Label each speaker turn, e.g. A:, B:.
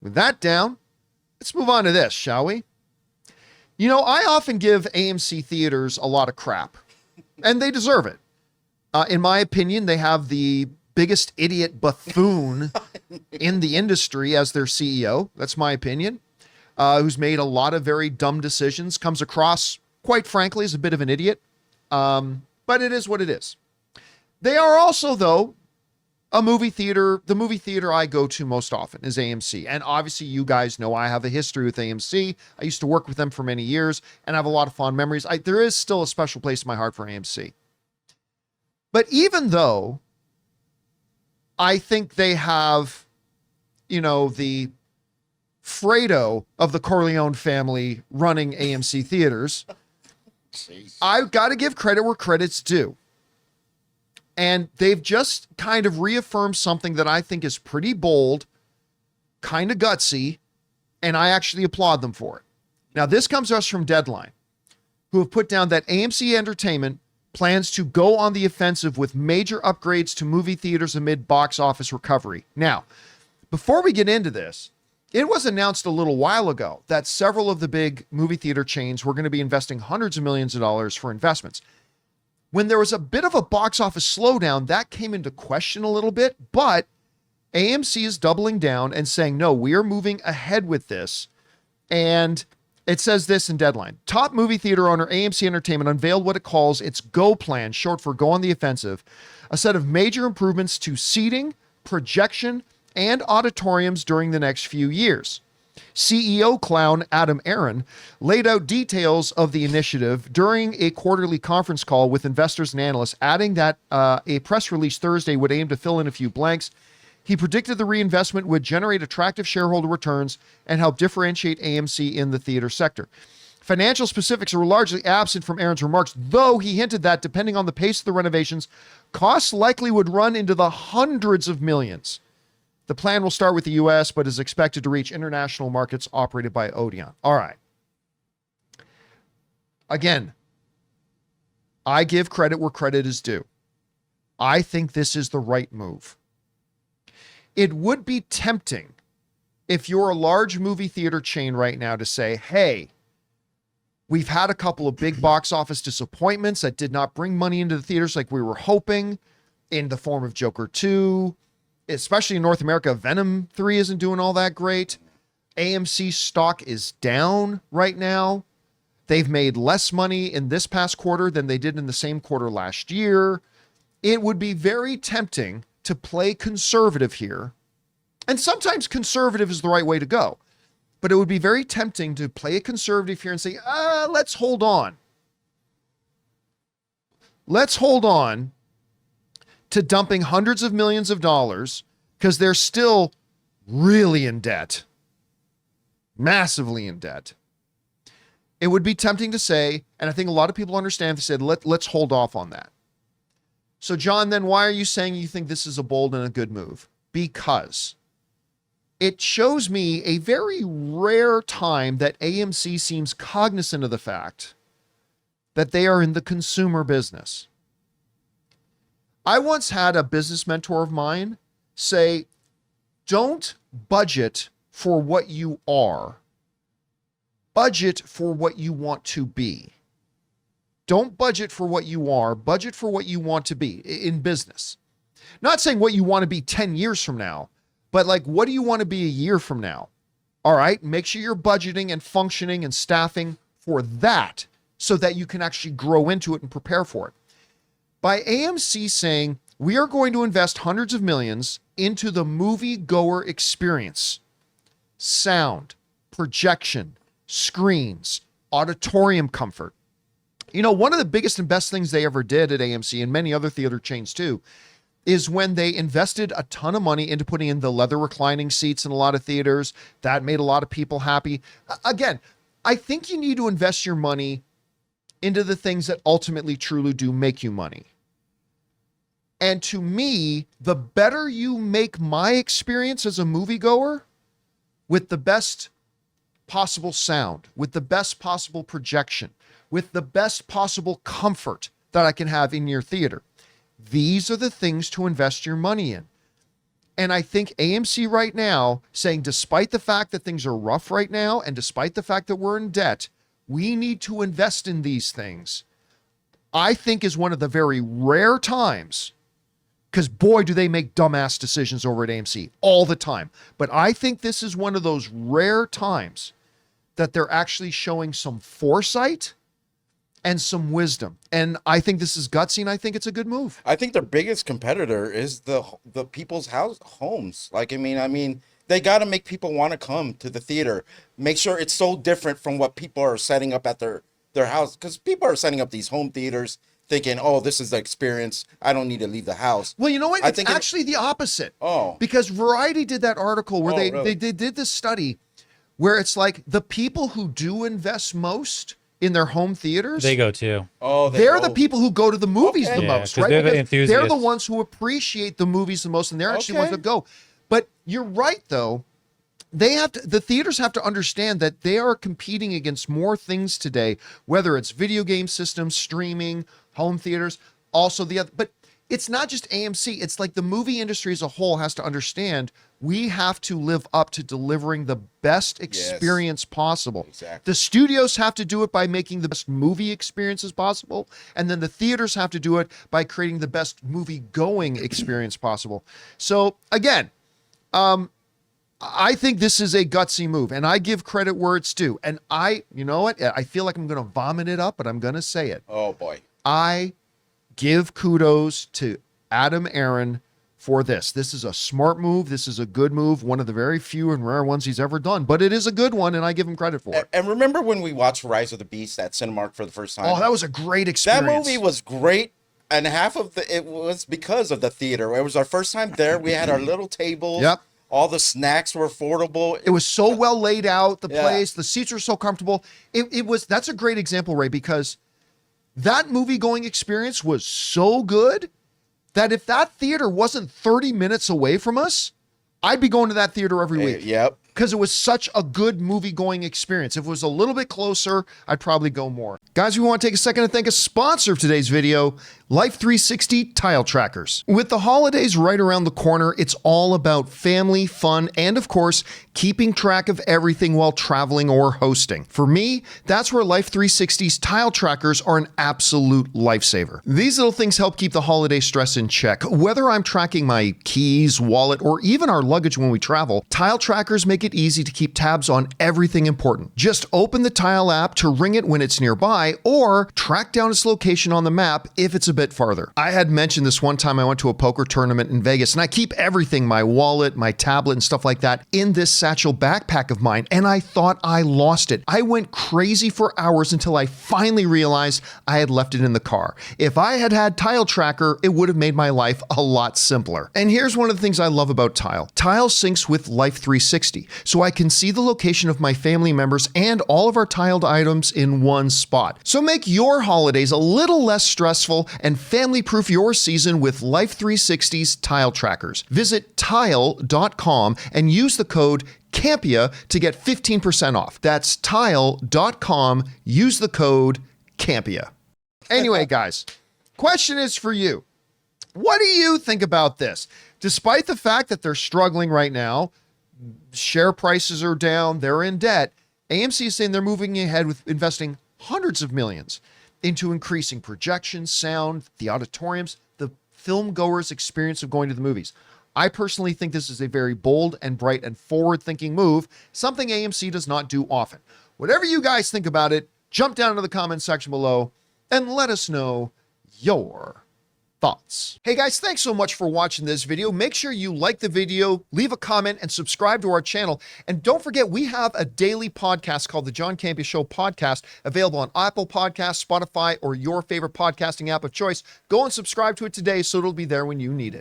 A: With that down, let's move on to this, shall we? You know, I often give AMC theaters a lot of crap, and they deserve it. In my opinion, they have the biggest idiot buffoon in the industry as their CEO. That's my opinion. Who's made a lot of very dumb decisions, comes across, quite frankly, as a bit of an idiot. But it is what it is. They are also, though, a movie theater. The movie theater I go to most often is AMC. And obviously, you guys know I have a history with AMC. I used to work with them for many years and have a lot of fond memories. There is still a special place in my heart for AMC. But even though I think they have, you know, the Fredo of the Corleone family running AMC theaters, I've got to give credit where credit's due. And they've just kind of reaffirmed something that I think is pretty bold, kind of gutsy, and I actually applaud them for it. Now, this comes to us from Deadline, who have put down that AMC Entertainment plans to go on the offensive with major upgrades to movie theaters amid box office recovery. Now, before we get into this, it was announced a little while ago that several of the big movie theater chains were going to be investing hundreds of millions of dollars for investments. When there was a bit of a box office slowdown, that came into question a little bit, but AMC is doubling down and saying, no, we are moving ahead with this. And it says this in Deadline. Top movie theater owner AMC Entertainment unveiled what it calls its GO plan, short for Go on the Offensive, a set of major improvements to seating, projection, and auditoriums during the next few years. CEO clown Adam Aron laid out details of the initiative during a quarterly conference call with investors and analysts, adding that a press release Thursday would aim to fill in a few blanks. He predicted the reinvestment would generate attractive shareholder returns and help differentiate AMC in the theater sector. Financial specifics were largely absent from Aron's remarks, though he hinted that depending on the pace of the renovations, costs likely would run into the hundreds of millions. The plan will start with the U.S., but is expected to reach international markets operated by Odeon. All right. Again, I give credit where credit is due. I think this is the right move. It would be tempting if you're a large movie theater chain right now to say, hey, we've had a couple of big box office disappointments that did not bring money into the theaters like we were hoping, in the form of Joker 2, especially in North America. Venom 3 isn't doing all that great. AMC stock is down right now. They've made less money in this past quarter than they did in the same quarter last year. It would be very tempting to play conservative here. And sometimes conservative is the right way to go. But it would be very tempting to play a conservative here and say, let's hold on. Let's hold on to dumping hundreds of millions of dollars because they're still really in debt. Massively in debt. It would be tempting to say, and I think a lot of people understand, they said, let's hold off on that. So John, then why are you saying you think this is a bold and a good move? Because it shows me a very rare time that AMC seems cognizant of the fact that they are in the consumer business. I once had a business mentor of mine say, don't budget for what you are. Budget for what you want to be. Don't budget for what you are. Budget for what you want to be in business. Not saying what you want to be 10 years from now, but like, what do you want to be a year from now? All right. Make sure you're budgeting and functioning and staffing for that so that you can actually grow into it and prepare for it. By AMC saying, we are going to invest hundreds of millions into the movie-goer experience. Sound, projection, screens, auditorium comfort. You know, one of the biggest and best things they ever did at AMC, and many other theater chains too, is when they invested a ton of money into putting in the leather reclining seats in a lot of theaters. That made a lot of people happy. Again, I think you need to invest your money into the things that ultimately truly do make you money. And to me, the better you make my experience as a moviegoer with the best possible sound, with the best possible projection, with the best possible comfort that I can have in your theater, these are the things to invest your money in. And I think AMC right now saying, despite the fact that things are rough right now, and despite the fact that we're in debt, we need to invest in these things, I think is one of the very rare times, because boy, do they make dumbass decisions over at AMC all the time. But I think this is one of those rare times that they're actually showing some foresight and some wisdom. And I think this is gutsy, and I think it's a good move.
B: I think their biggest competitor is the people's homes. Like, I mean, they got to make people want to come to the theater. Make sure it's so different from what people are setting up at their house, because people are setting up these home theaters thinking, oh, this is the experience, I don't need to leave the house.
A: Well, you know what? It's actually the opposite.
B: Oh.
A: Because Variety did that article where
B: really?
A: they did this study where it's like the people who do invest most in their home theaters,
C: they go too.
B: Oh,
A: they're the people who go to the movies the
C: Yeah,
A: most, right?
C: they're the
A: Because they're the
C: enthusiasts.
A: ones who appreciate the movies the most, and they're actually the ones that go. But you're right, though. The theaters have to understand that they are competing against more things today, whether it's video game systems, streaming, home theaters, also the other. But it's not just AMC. It's like the movie industry as a whole has to understand we have to live up to delivering the best experience possible.
B: Exactly.
A: The studios have to do it by making the best movie experiences possible, and then the theaters have to do it by creating the best movie-going experience possible. So again, I think this is a gutsy move, and I give credit where it's due. And you know what? I feel like I'm going to vomit it up, but I'm going to say it.
B: Oh boy.
A: I give kudos to Adam Aaron for this. This is a smart move. This is a good move. One of the very few and rare ones he's ever done, but it is a good one, and I give him credit for it.
B: And remember when we watched Rise of the Beast at Cinemark for the first time?
A: Oh, that was a great experience.
B: That movie was great, and half of it was because of the theater. It was our first time there. We had our little tables.
A: Yep.
B: All the snacks were affordable.
A: It was so well laid out, the place, the seats were so comfortable. That's a great example, Ray, because that movie-going experience was so good that if that theater wasn't 30 minutes away from us, I'd be going to that theater every week.
B: Yep.
A: Because it was such a good movie-going experience. If it was a little bit closer, I'd probably go more. Guys, we want to take a second to thank a sponsor of today's video, Life 360 Tile Trackers. With the holidays right around the corner, it's all about family, fun, and of course, keeping track of everything while traveling or hosting. For me, that's where Life 360's Tile Trackers are an absolute lifesaver. These little things help keep the holiday stress in check. Whether I'm tracking my keys, wallet, or even our luggage when we travel, Tile Trackers make it easy to keep tabs on everything important. Just open the Tile app to ring it when it's nearby, or track down its location on the map if it's a bit farther. I had mentioned this one time I went to a poker tournament in Vegas, and I keep everything, my wallet, my tablet, and stuff like that, in this satchel backpack of mine, and I thought I lost it. I went crazy for hours until I finally realized I had left it in the car. If I had had Tile Tracker, it would have made my life a lot simpler. And here's one of the things I love about Tile. Tile syncs with Life 360, so I can see the location of my family members and all of our tiled items in one spot. So make your holidays a little less stressful and family-proof your season with Life 360's Tile Trackers. Visit tile.com and use the code Campea to get 15% off. That's tile.com. Use the code Campea. Anyway, guys, question is for you. What do you think about this? Despite the fact that they're struggling right now, share prices are down, they're in debt, AMC is saying they're moving ahead with investing hundreds of millions into increasing projections, sound, the auditoriums, the film goers' experience of going to the movies. I personally think this is a very bold and bright and forward-thinking move, something AMC does not do often. Whatever you guys think about it, jump down into the comment section below and let us know your thoughts. Hey guys, thanks so much for watching this video. Make sure you like the video, leave a comment, and subscribe to our channel. And don't forget, we have a daily podcast called the John Campea Show podcast, available on Apple Podcasts, Spotify, or your favorite podcasting app of choice. Go and subscribe to it today so it'll be there when you need it.